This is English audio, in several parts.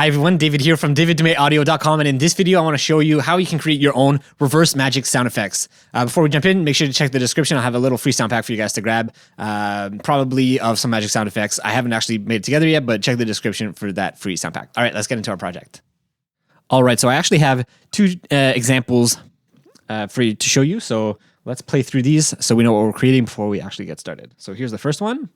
Hi everyone, David here from daviddumaisaudio.com, and in this video I want to show you how you can create your own reverse magic sound effects. Before we jump in, make sure to check the description. I'll have a little free sound pack for you guys to grab, probably of some magic sound effects. I haven't actually made it together yet, but check the description for that free sound pack. All right, let's get into our project. All right, so I actually have two examples for you to show you, so let's play through these so we know what we're creating before we actually get started. So here's the first one.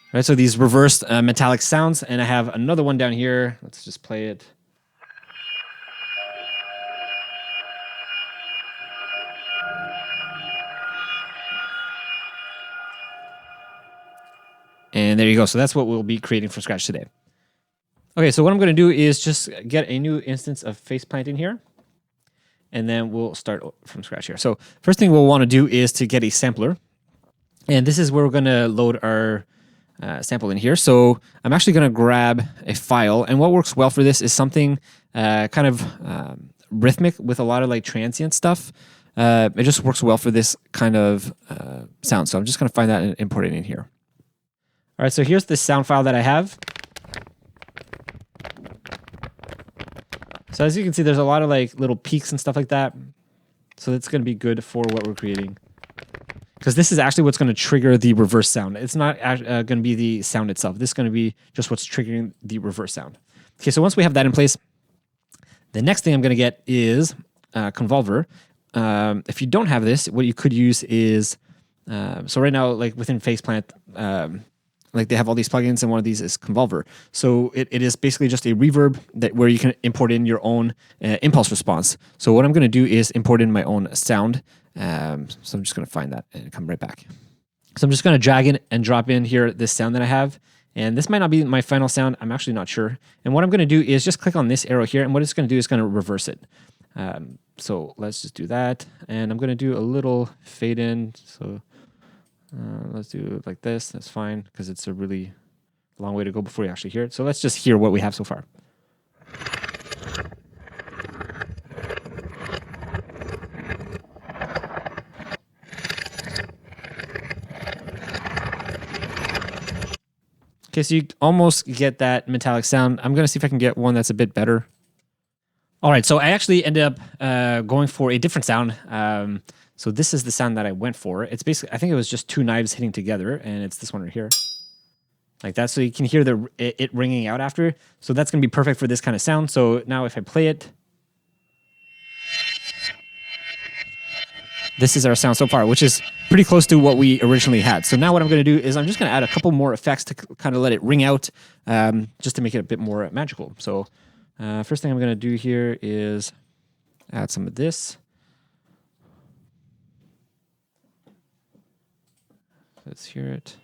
All right, so these reversed metallic sounds, and I have another one down here. Let's just play it. And there you go. So that's what we'll be creating from scratch today. Okay, so what I'm going to do is just get a new instance of Phaseplant in here, and then we'll start from scratch here. So first thing we'll want to do is to get a sampler, and this is where we're going to load our sample in here. So I'm actually going to grab a file, and what works well for this is something kind of rhythmic with a lot of like transient stuff. It just works well for this kind of sound. So I'm just going to find that and import it in here. All right, so here's the sound file that I have. So as you can see, there's a lot of like little peaks and stuff like that. So that's going to be good for what we're creating, because this is actually what's going to trigger the reverse sound. It's not going to be the sound itself. This is going to be just what's triggering the reverse sound. Okay, so once we have that in place, the next thing I'm going to get is Convolver. If you don't have this, what you could use is, so right now, like within Phaseplant, like they have all these plugins, and one of these is Convolver. So it is basically just a reverb where you can import in your own impulse response. So what I'm going to do is import in my own sound. So I'm just going to find that and come right back. So I'm just going to drag in and drop in here this sound that I have. And this might not be my final sound. I'm actually not sure. And what I'm going to do is just click on this arrow here. And what it's going to do is going to reverse it. So let's just do that. And I'm going to do a little fade in. So let's do it like this. That's fine, because it's a really long way to go before you actually hear it. So let's just hear what we have so far. Okay, so you almost get that metallic sound. I'm going to see if I can get one that's a bit better. All right, so I actually ended up going for a different sound. So this is the sound that I went for. It's basically, I think it was just two knives hitting together, and it's this one right here. Like that, so you can hear it ringing out after. So that's going to be perfect for this kind of sound. So now if I play it, this is our sound so far, which is pretty close to what we originally had. So now what I'm going to do is I'm just going to add a couple more effects to kind of let it ring out, just to make it a bit more magical. So first thing I'm going to do here is add some of this. Let's hear it.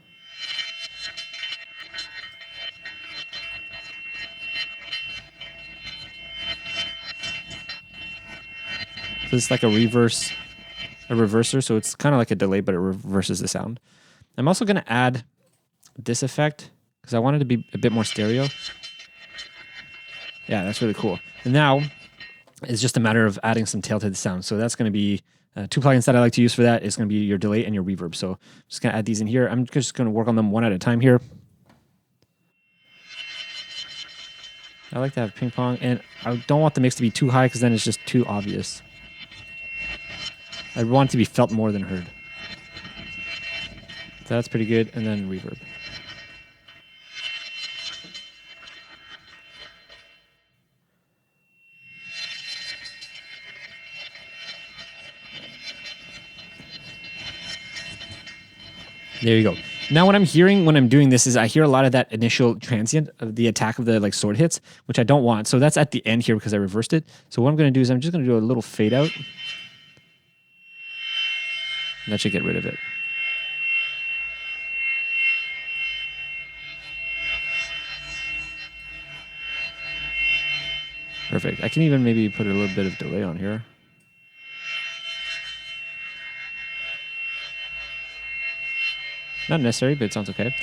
So it's like a reverser, so it's kind of like a delay, but it reverses the sound. I'm also going to add this effect because I want it to be a bit more stereo. Yeah, that's really cool. And now it's just a matter of adding some tail to the sound. So that's going to be two plugins that I like to use for that. Is going to be your delay and your reverb. So I'm just going to add these in here. I'm just going to work on them one at a time here. I like to have ping pong, and I don't want the mix to be too high because then it's just too obvious. I want it to be felt more than heard. So that's pretty good. And then reverb. There you go. Now what I'm hearing when I'm doing this is I hear a lot of that initial transient of the attack of the like sword hits, which I don't want. So that's at the end here because I reversed it. So what I'm going to do is I'm just going to do a little fade out. And that should get rid of it. Perfect. I can even maybe put a little bit of delay on here. Not necessary, but it sounds okay.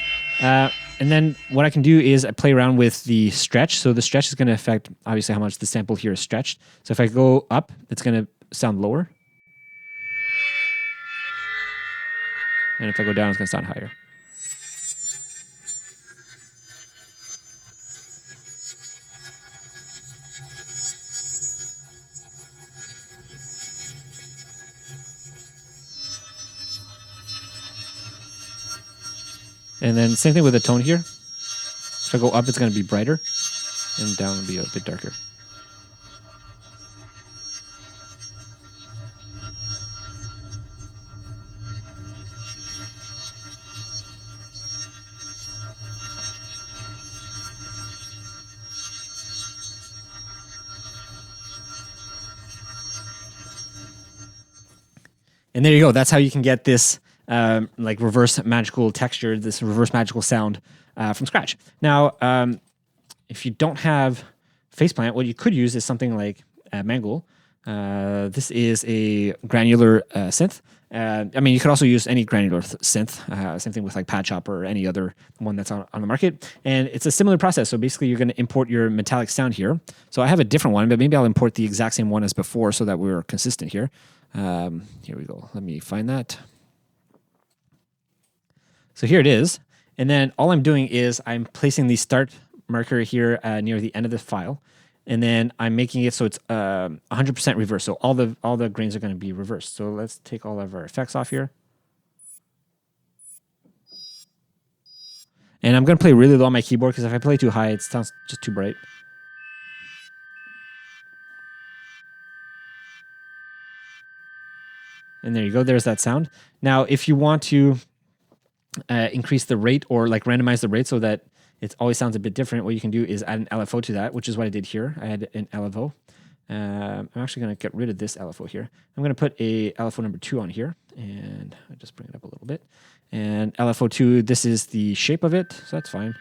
And then what I can do is I play around with the stretch. So the stretch is going to affect, obviously, how much the sample here is stretched. So if I go up, it's going to sound lower. And if I go down, it's going to sound higher. And then same thing with the tone here. If I go up, it's going to be brighter, and down will be a bit darker. And there you go. That's how you can get this like reverse magical texture, this reverse magical sound from scratch. Now, if you don't have Phaseplant, what you could use is something like Mangle. This is a granular synth. I mean, you could also use any granular synth. Same thing with like Pad Shop or any other one that's on the market. And it's a similar process. So basically, you're going to import your metallic sound here. So I have a different one, but maybe I'll import the exact same one as before so that we're consistent here. Here we go. Let me find that. So here it is. And then all I'm doing is I'm placing the start marker here near the end of the file. And then I'm making it so it's 100% reverse. So all the grains are going to be reversed. So let's take all of our effects off here. And I'm going to play really low on my keyboard because if I play too high, it sounds just too bright. And there you go. There's that sound. Now, if you want to increase the rate or like randomize the rate so that it always sounds a bit different, what you can do is add an LFO to that, which is what I did here. I had an LFO. I'm actually going to get rid of this LFO here. I'm going to put a LFO number 2 on here, and I'll just bring it up a little bit. And LFO 2, this is the shape of it, so that's fine.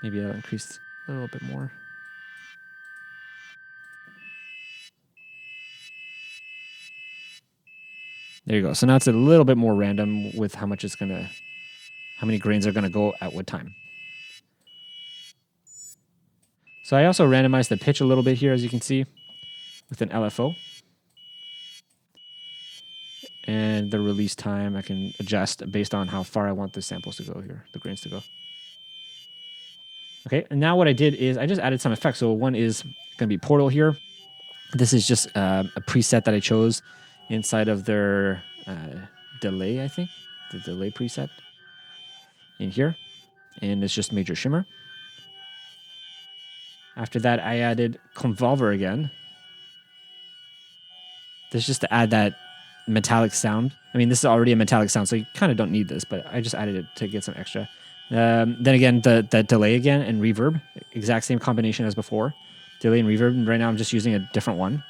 Maybe I'll increase a little bit more. There you go. So now it's a little bit more random with how many grains are gonna go at what time. So I also randomized the pitch a little bit here, as you can see, with an LFO. And the release time I can adjust based on how far I want the samples to go here, the grains to go. Okay, and now what I did is I just added some effects. So one is gonna be Portal here. This is just a preset that I chose inside of their delay, I think. The delay preset in here. And it's just major shimmer. After that, I added Convolver again. This is just to add that metallic sound. I mean, this is already a metallic sound, so you kind of don't need this, but I just added it to get some extra. Then again, the delay again and reverb. Exact same combination as before. Delay and reverb. Right now, I'm just using a different one.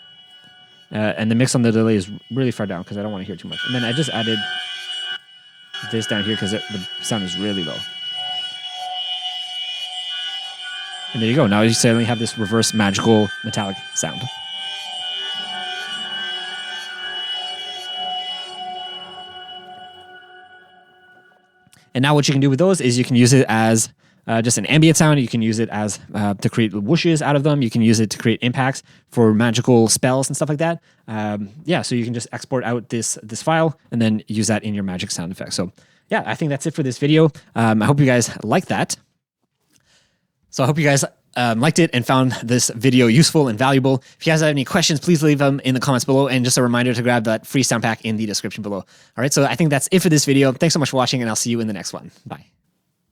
And the mix on the delay is really far down because I don't want to hear too much. And then I just added this down here because the sound is really low. And there you go. Now you suddenly have this reverse magical metallic sound. And now what you can do with those is you can use it as just an ambient sound. You can use it as to create whooshes out of them. You can use it to create impacts for magical spells and stuff like that. Yeah, so you can just export out this file and then use that in your magic sound effects. So yeah, I think that's it for this video. I hope you guys like that. So I hope you guys liked it and found this video useful and valuable. If you guys have any questions, please leave them in the comments below. And just a reminder to grab that free sound pack in the description below. All right, so I think that's it for this video. Thanks so much for watching, and I'll see you in the next one. Bye.